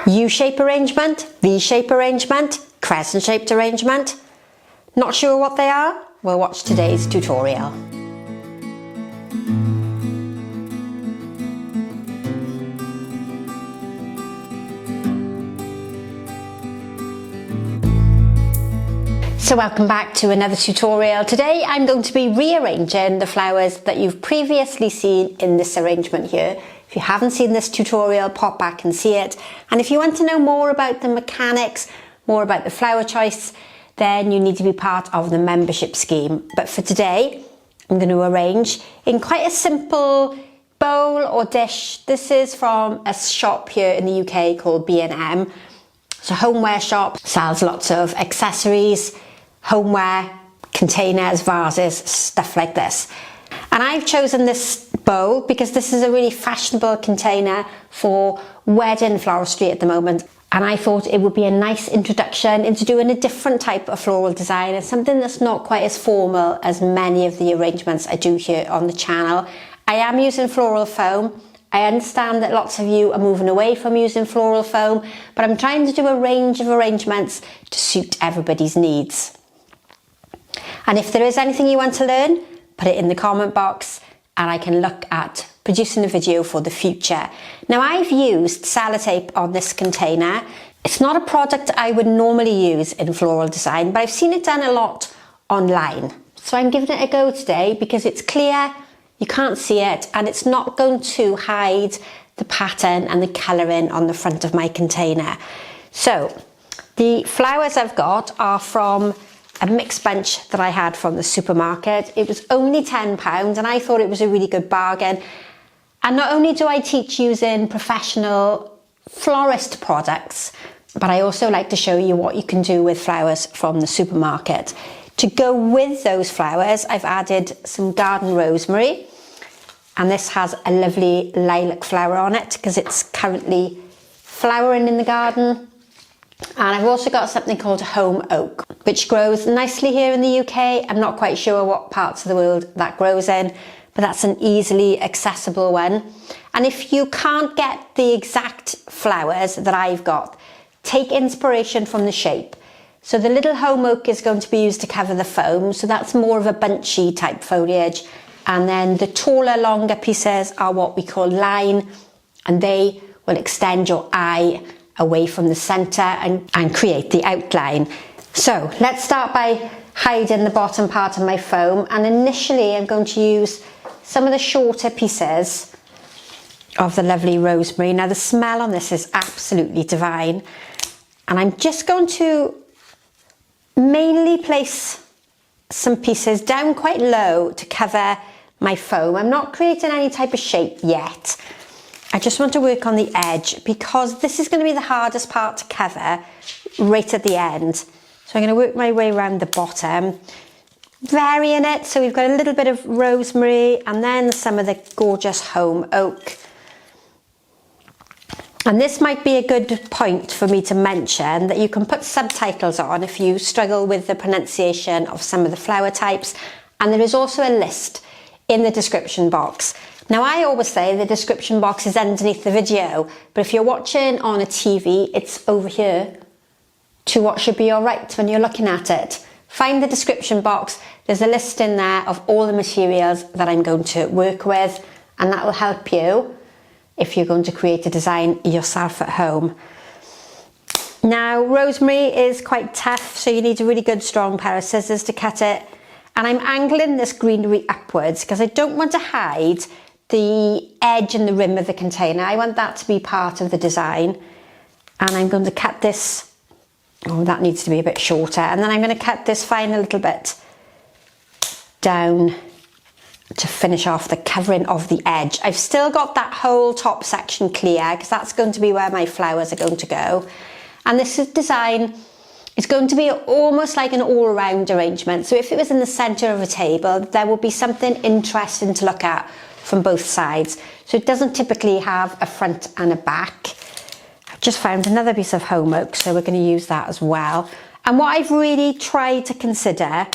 U-shape arrangement, V-shape arrangement, crescent-shaped arrangement. Not sure what they are? Well, watch today's tutorial. So welcome back to another tutorial. Today I'm going to be rearranging the flowers that you've previously seen in this arrangement here. If you haven't seen this tutorial, pop back and see it. And if you want to know more about the mechanics, more about the flower choice, then you need to be part of the membership scheme. But for today, I'm going to arrange in quite a simple bowl or dish. This is from a shop here in the UK called B&M. It's a homeware shop, sells lots of accessories, homeware, containers, vases, stuff like this. And I've chosen this bowl because this is a really fashionable container for wedding floristry at the moment. And I thought it would be a nice introduction into doing a different type of floral design and something that's not quite as formal as many of the arrangements I do here on the channel. I am using floral foam. I understand that lots of you are moving away from using floral foam, but I'm trying to do a range of arrangements to suit everybody's needs. And if there is anything you want to learn, put it in the comment box and I can look at producing a video for the future. Now, I've used sellotape on this container. It's not a product I would normally use in floral design, but I've seen it done a lot online. So I'm giving it a go today because it's clear, you can't see it, and it's not going to hide the pattern and the colouring on the front of my container. So the flowers I've got are from a mixed bunch that I had from the supermarket. It was only £10 and I thought it was a really good bargain. And not only do I teach using professional florist products, but I also like to show you what you can do with flowers from the supermarket. To go with those flowers, I've added some garden rosemary, and this has a lovely lilac flower on it because it's currently flowering in the garden. And I've also got something called home oak, which grows nicely here in the UK. I'm not quite sure what parts of the world that grows in, but that's an easily accessible one. And if you can't get the exact flowers that I've got, take inspiration from the shape. So the little home oak is going to be used to cover the foam, so that's more of a bunchy type foliage. And then the taller, longer pieces are what we call line, and they will extend your eye away from the centre and create the outline. So let's start by hiding the bottom part of my foam, and initially I'm going to use some of the shorter pieces of the lovely rosemary. Now the smell on this is absolutely divine, and I'm just going to mainly place some pieces down quite low to cover my foam. I'm not creating any type of shape yet. I just want to work on the edge because this is going to be the hardest part to cover right at the end. So I'm going to work my way around the bottom, varying it. So we've got a little bit of rosemary and then some of the gorgeous home oak. And this might be a good point for me to mention that you can put subtitles on if you struggle with the pronunciation of some of the flower types. And there is also a list in the description box. Now, I always say the description box is underneath the video, but if you're watching on a TV, it's over here to what should be your right when you're looking at it. Find the description box. There's a list in there of all the materials that I'm going to work with, and that will help you if you're going to create a design yourself at home. Now, rosemary is quite tough, so you need a really good strong pair of scissors to cut it. And I'm angling this greenery upwards because I don't want to hide the edge and the rim of the container. I want that to be part of the design. And I'm going to cut this, oh, that needs to be a bit shorter. And then I'm going to cut this fine a little bit down to finish off the covering of the edge. I've still got that whole top section clear because that's going to be where my flowers are going to go. And this design is going to be almost like an all-round arrangement. So if it was in the centre of a table, there will be something interesting to look at from both sides. So it doesn't typically have a front and a back. I've just found another piece of home oak, so we're going to use that as well. And what I've really tried to consider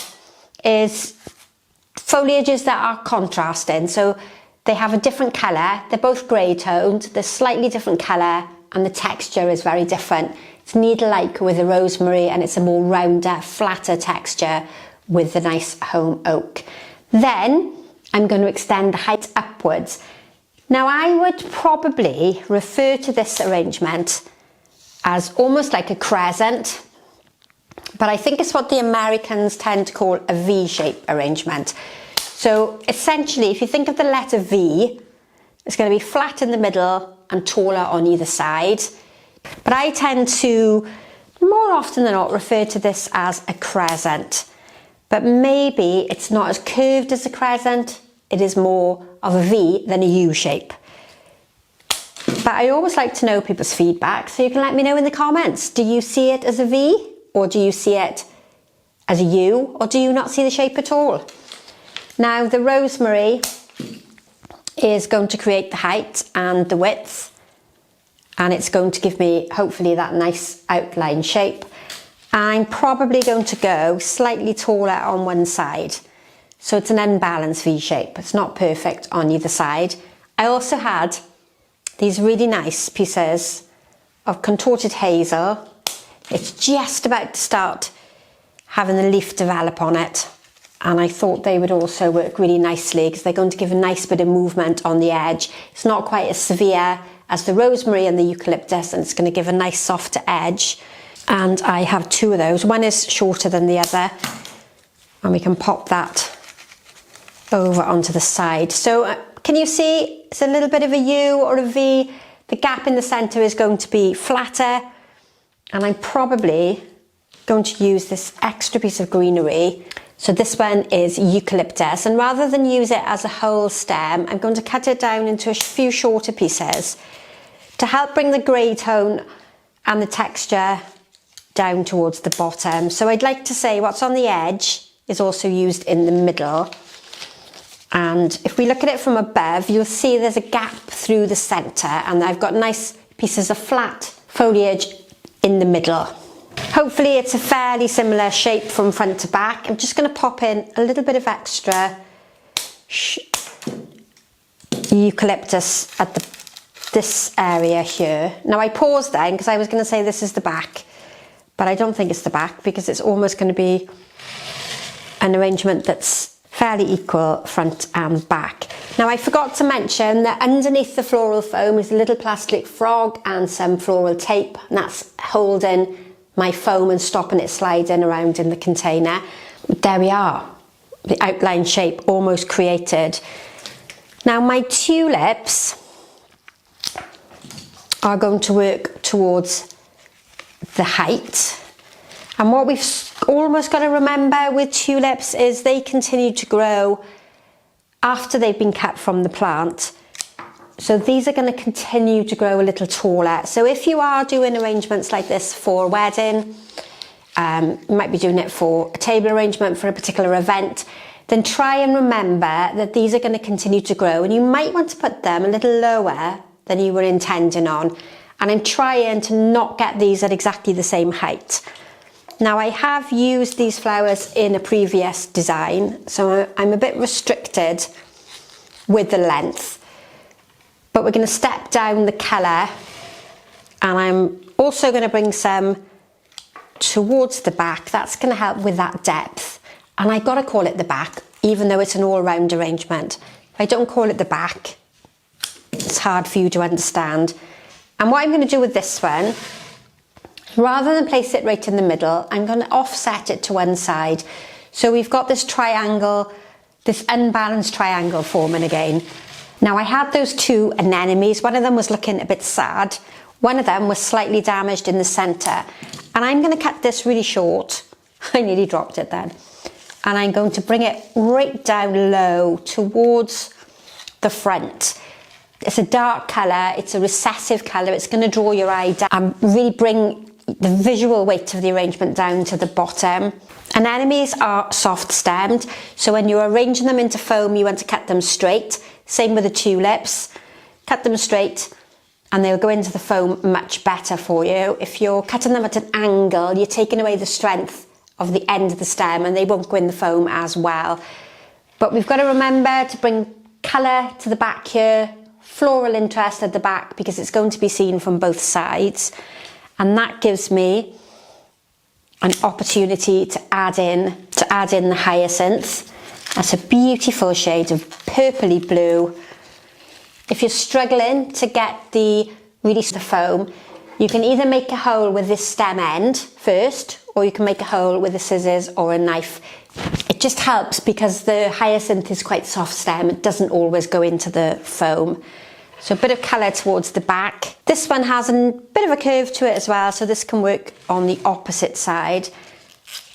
is foliages that are contrasting. So they have a different colour, they're both grey toned, they're slightly different colour and the texture is very different. It's needle-like with the rosemary, and it's a more rounder, flatter texture with the nice home oak. Then I'm going to extend the height upwards. Now I would probably refer to this arrangement as almost like a crescent, but I think it's what the Americans tend to call a V-shape arrangement. So essentially, if you think of the letter V, it's going to be flat in the middle and taller on either side. But I tend to, more often than not, refer to this as a crescent. But maybe it's not as curved as a crescent, it is more of a V than a U shape. But I always like to know people's feedback, so you can let me know in the comments. Do you see it as a V, or do you see it as a U, or do you not see the shape at all? Now the rosemary is going to create the height and the width, and it's going to give me hopefully that nice outline shape. I'm probably going to go slightly taller on one side, so it's an unbalanced V shape. It's not perfect on either side. I also had these really nice pieces of contorted hazel. It's just about to start having the leaf develop on it, and I thought they would also work really nicely because they're going to give a nice bit of movement on the edge. It's not quite as severe as the rosemary and the eucalyptus, and it's going to give a nice softer edge. And I have two of those. One is shorter than the other, and we can pop that over onto the side. So can you see it's a little bit of a U or a V? The gap in the center is going to be flatter, and I'm probably going to use this extra piece of greenery. So this one is eucalyptus, and rather than use it as a whole stem, I'm going to cut it down into a few shorter pieces to help bring the grey tone and the texture down towards the bottom. So I'd like to say what's on the edge is also used in the middle. And if we look at it from above, you'll see there's a gap through the center, and I've got nice pieces of flat foliage in the middle. Hopefully it's a fairly similar shape from front to back. I'm just going to pop in a little bit of extra eucalyptus at this area here. Now I paused then because I was going to say this is the back, but I don't think it's the back because it's almost going to be an arrangement that's fairly equal front and back. Now I forgot to mention that underneath the floral foam is a little plastic frog and some floral tape, and that's holding my foam and stopping it sliding around in the container. There we are, the outline shape almost created. Now my tulips are going to work towards the height, and what we've almost got to remember with tulips is they continue to grow after they've been cut from the plant, so these are going to continue to grow a little taller. So if you are doing arrangements like this for a wedding, you might be doing it for a table arrangement for a particular event, then try and remember that these are going to continue to grow, and you might want to put them a little lower than you were intending on, and I'm trying to not get these at exactly the same height. Now I have used these flowers in a previous design, so I'm a bit restricted with the length, but we're going to step down the colour, and I'm also going to bring some towards the back. That's going to help with that depth, and I got to call it the back even though it's an all-round arrangement. If I don't call it the back, it's hard for you to understand. And what I'm going to do with this one, rather than place it right in the middle, I'm going to offset it to one side. So we've got this triangle, this unbalanced triangle forming again. Now I had those two anemones. One of them was looking a bit sad. One of them was slightly damaged in the centre. And I'm going to cut this really short. I nearly dropped it then. And I'm going to bring it right down low towards the front. It's a dark colour, it's a recessive colour, it's going to draw your eye down and really bring the visual weight of the arrangement down to the bottom. Anemones are soft stemmed, so when you're arranging them into foam you want to cut them straight. Same with the tulips, cut them straight and they'll go into the foam much better for you. If you're cutting them at an angle, you're taking away the strength of the end of the stem and they won't go in the foam as well. But we've got to remember to bring colour to the back here, floral interest at the back because it's going to be seen from both sides, and that gives me an opportunity to add in the hyacinth. That's a beautiful shade of purpley blue. If you're struggling to get the foam, you can either make a hole with this stem end first, or you can make a hole with a scissors or a knife. It just helps because the hyacinth is quite soft stem. It doesn't always go into the foam. So a bit of colour towards the back. This one has a bit of a curve to it as well, so this can work on the opposite side.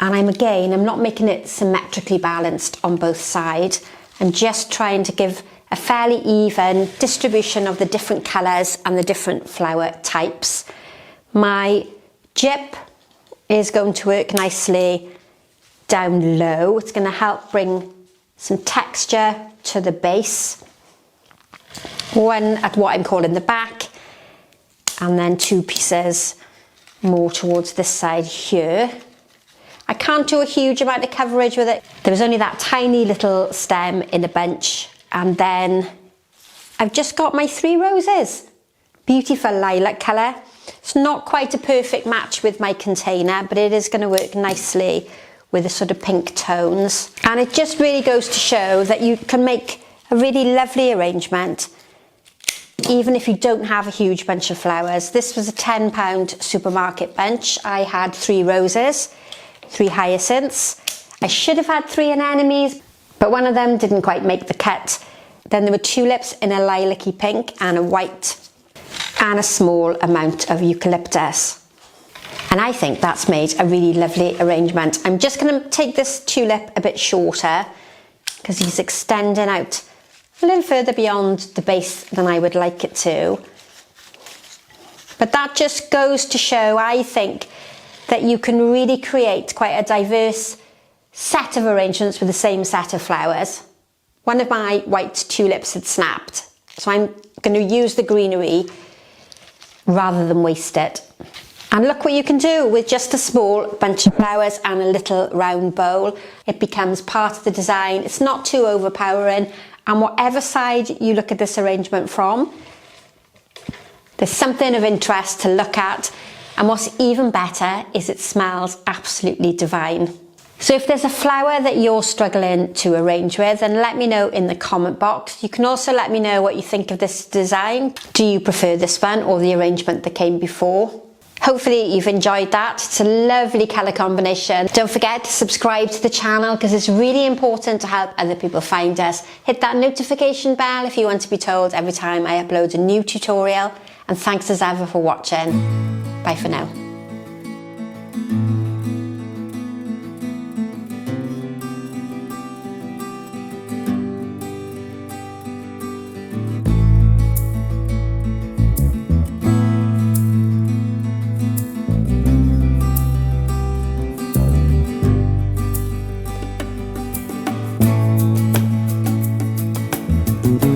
And I'm not making it symmetrically balanced on both sides. I'm just trying to give a fairly even distribution of the different colours and the different flower types. My jip is going to work nicely down low. It's going to help bring some texture to the base. One at what I'm calling the back, and then two pieces more towards this side here. I can't do a huge amount of coverage with it. There was only that tiny little stem in a bunch, and then I've just got my 3 roses. Beautiful lilac colour. It's not quite a perfect match with my container, but it is going to work nicely with the sort of pink tones. And it just really goes to show that you can make a really lovely arrangement even if you don't have a huge bunch of flowers. This was a £10 supermarket bunch. I had 3 roses, 3 hyacinths. I should have had 3 anemones, but one of them didn't quite make the cut. Then there were tulips in a lilac-y pink and a white, and a small amount of eucalyptus. And I think that's made a really lovely arrangement. I'm just going to take this tulip a bit shorter because he's extending out a little further beyond the base than I would like it to. But that just goes to show, I think, that you can really create quite a diverse set of arrangements with the same set of flowers. One of my white tulips had snapped, so I'm going to use the greenery rather than waste it. And look what you can do with just a small bunch of flowers and a little round bowl. It becomes part of the design. It's not too overpowering, and whatever side you look at this arrangement from, there's something of interest to look at, and what's even better is it smells absolutely divine. So if there's a flower that you're struggling to arrange with, then let me know in the comment box. You can also let me know what you think of this design. Do you prefer this one or the arrangement that came before? Hopefully you've enjoyed that. It's a lovely colour combination. Don't forget to subscribe to the channel because it's really important to help other people find us. Hit that notification bell if you want to be told every time I upload a new tutorial. And thanks as ever for watching. Bye for now. Thank you.